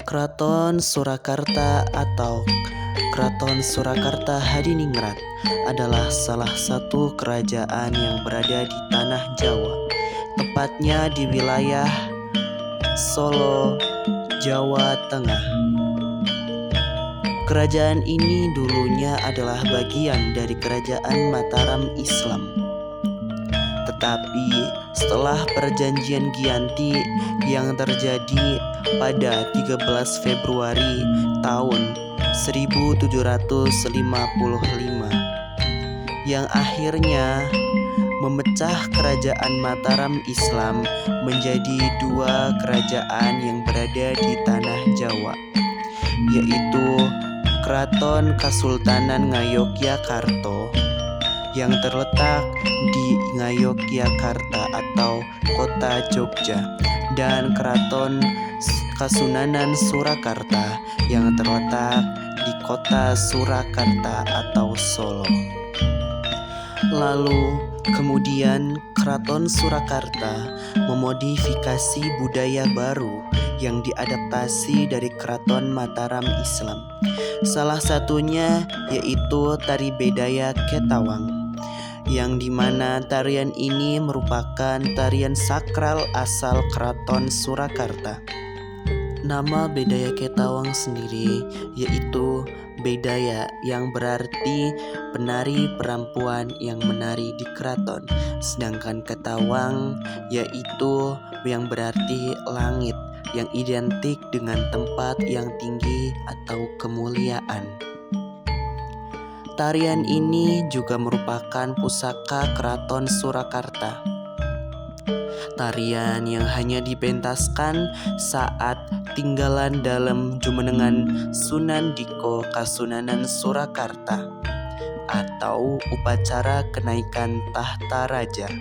Keraton Surakarta atau Keraton Surakarta Hadiningrat adalah salah satu kerajaan yang berada di tanah Jawa, tepatnya di wilayah Solo, Jawa Tengah. Kerajaan ini dulunya adalah bagian dari Kerajaan Mataram Islam. Tetapi setelah perjanjian Giyanti yang terjadi pada 13 Februari tahun 1755 yang akhirnya memecah Kerajaan Mataram Islam menjadi dua kerajaan yang berada di tanah Jawa, yaitu Keraton Kasultanan Ngayogyakarta yang terletak di Ngayogyakarta atau kota Jogja, dan Keraton Kasunanan Surakarta yang terletak di kota Surakarta atau Solo. Lalu kemudian Keraton Surakarta memodifikasi budaya baru yang diadaptasi dari Keraton Mataram Islam. Salah satunya yaitu tari bedaya Ketawang, yang dimana tarian ini merupakan tarian sakral asal Keraton Surakarta. Nama bedaya Ketawang sendiri yaitu bedaya, yang berarti penari perempuan yang menari di keraton, sedangkan Ketawang yaitu yang berarti langit, yang identik dengan tempat yang tinggi atau kemuliaan. Tarian ini juga merupakan pusaka Keraton Surakarta. Tarian yang hanya dipentaskan saat tinggalan dalam jumenengan Sunan Diko Kasunanan Surakarta atau upacara kenaikan tahta raja.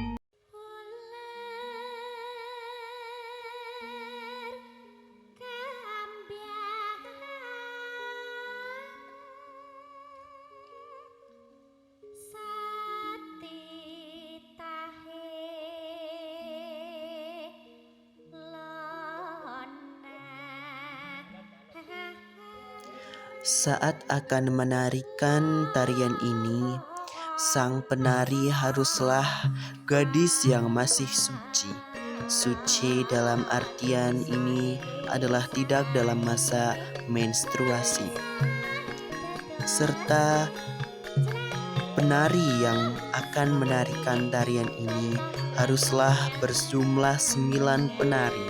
Saat akan menarikan tarian ini, sang penari haruslah gadis yang masih suci. Suci dalam artian ini adalah tidak dalam masa menstruasi. Serta penari yang akan menarikan tarian ini haruslah berjumlah 9 penari.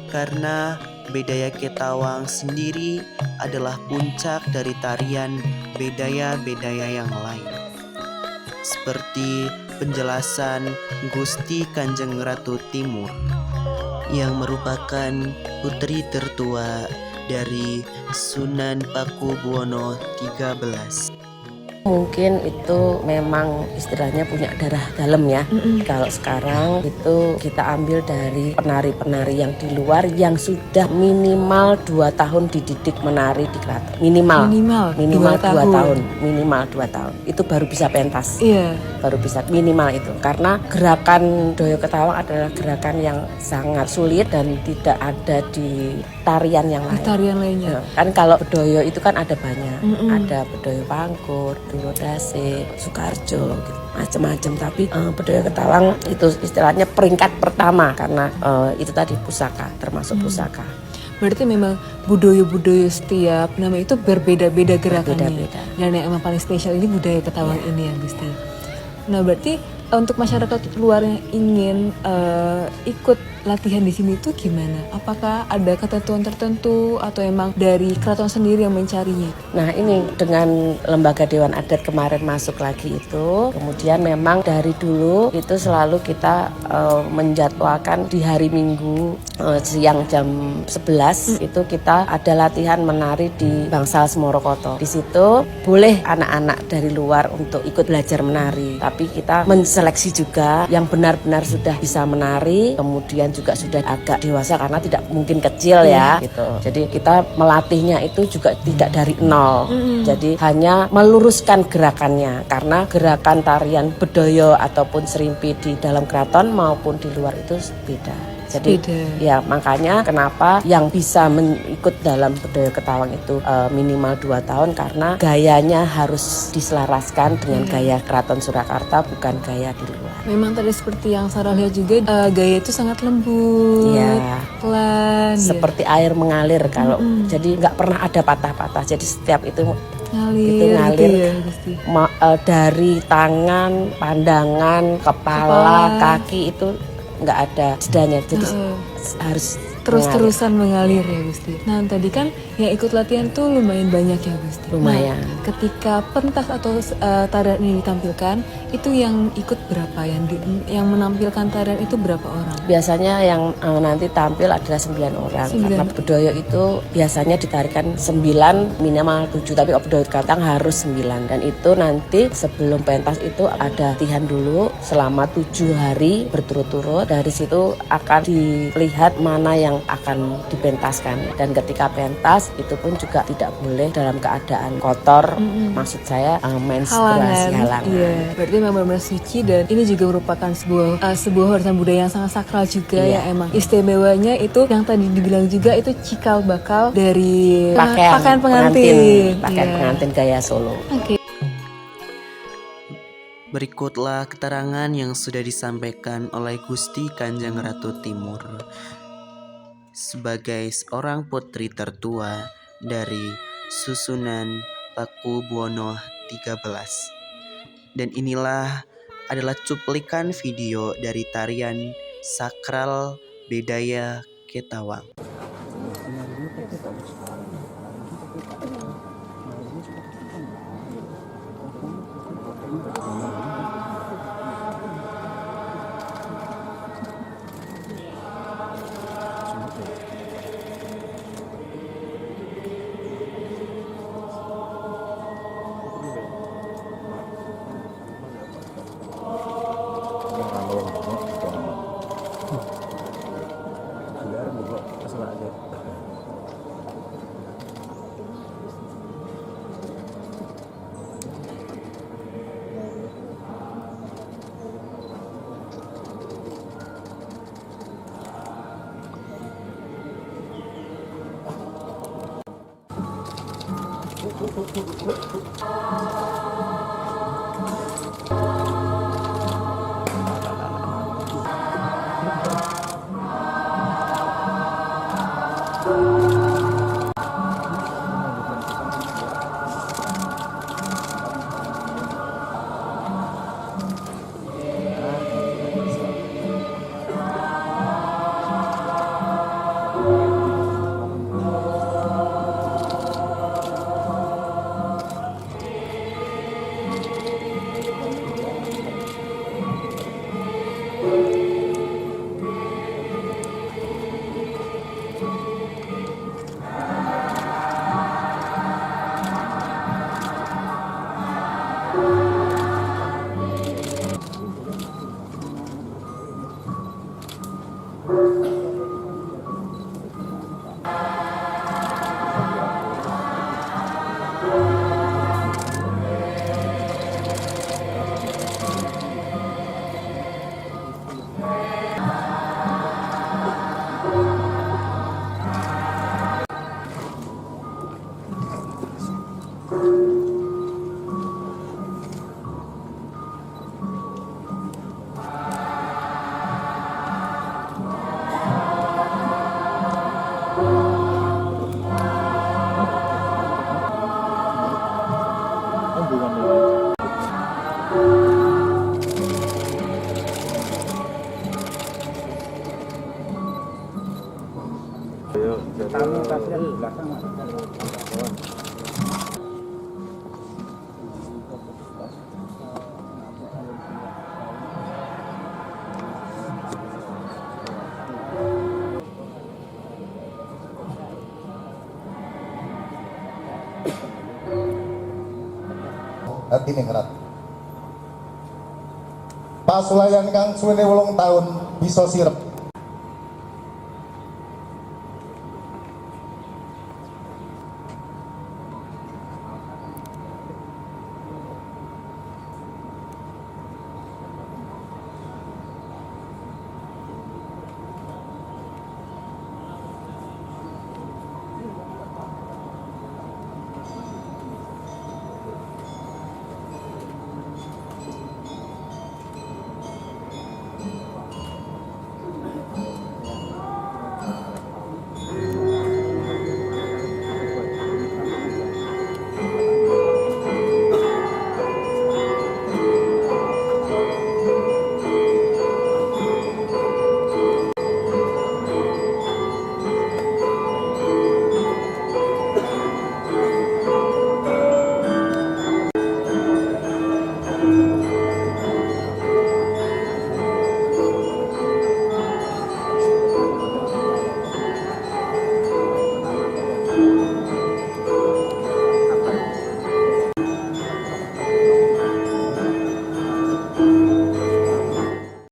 Karena bedaya Ketawang sendiri adalah puncak dari tarian bedaya-bedaya yang lain. Seperti penjelasan Gusti Kanjeng Ratu Timur yang merupakan putri tertua dari Sunan Pakubuwono XIII. Mungkin itu memang istilahnya punya darah dalam ya. Kalau sekarang itu kita ambil dari penari-penari yang di luar yang sudah minimal 2 tahun dididik menari di keraton. Minimal 2 tahun. Minimal 2 tahun. Itu baru bisa pentas. Iya. Baru bisa minimal itu. Karena gerakan Doyo Ketawang adalah gerakan yang sangat sulit dan tidak ada di tarian yang lain. Tarian lainnya. Kan kalau bedoyo itu kan ada banyak. Ada bedoyo Pangkur, Dulodase, Sukarjo, gitu, macam-macam. Tapi bedoyo Ketawang itu istilahnya peringkat pertama karena itu tadi pusaka, termasuk pusaka. Berarti memang budaya-budaya setiap nama itu berbeda-beda gerakannya. Dan yang emang paling spesial ini budaya Ketawang ini ya Gusti. Nah berarti untuk masyarakat luar yang ingin ikut latihan di sini tuh gimana? Apakah ada ketentuan tertentu atau emang dari keraton sendiri yang mencarinya? Nah ini dengan lembaga Dewan Adat kemarin masuk lagi itu, kemudian memang dari dulu itu selalu kita menjadwalkan di hari Minggu siang jam 11 itu kita ada latihan menari di Bangsal Semorokoto. Di situ boleh anak-anak dari luar untuk ikut belajar menari, tapi kita menseleksi juga yang benar-benar sudah bisa menari, kemudian juga sudah agak dewasa karena tidak mungkin kecil ya gitu. Jadi kita melatihnya itu juga tidak dari nol. Jadi hanya meluruskan gerakannya karena gerakan tarian bedoyo ataupun serimpi di dalam keraton maupun di luar itu beda. Jadi ya makanya kenapa yang bisa ikut dalam budaya Ketawang itu minimal 2 tahun, karena gayanya harus diselaraskan dengan gaya Keraton Surakarta, bukan gaya di luar. Memang tadi seperti yang Sarah lihat juga, gaya itu sangat lembut, pelan, seperti air mengalir kalau jadi nggak pernah ada patah-patah. Jadi setiap itu ngalir gitu ya, dari tangan, pandangan, kepala, kaki itu nggak ada jedanya. Jadi harus terus-terusan mengalir ya Gusti. Nah tadi kan yang ikut latihan tuh lumayan banyak ya Gusti. Lumayan. Nah, ketika pentas atau tarian ini ditampilkan, itu yang ikut berapa? Yang menampilkan tarian itu berapa orang? Biasanya yang nanti tampil adalah 9 orang. Karena Bedoyo itu biasanya ditarikan 9 minimal 7, tapi Bedoyo Katang harus 9. Dan itu nanti sebelum pentas itu ada latihan dulu selama 7 hari berturut-turut. Dari situ akan dilihat mana yang akan dipentaskan, dan ketika pentas itu pun juga tidak boleh dalam keadaan kotor, maksud saya menstruasi halangan. Iya, berarti memang benar-benar suci, dan ini juga merupakan sebuah warisan budaya yang sangat sakral juga ya. Emang istimewanya itu yang tadi dibilang juga itu cikal bakal dari pakaian pengantin gaya Solo. Berikutlah keterangan yang sudah disampaikan oleh Gusti Kanjeng Ratu Timur sebagai seorang putri tertua dari susunan Pakubuwono XIII. Dan inilah adalah cuplikan video dari tarian sakral Bedaya Ketawang. Hati ningrat pas ulayan kang suwene 8 tahun bisa sirep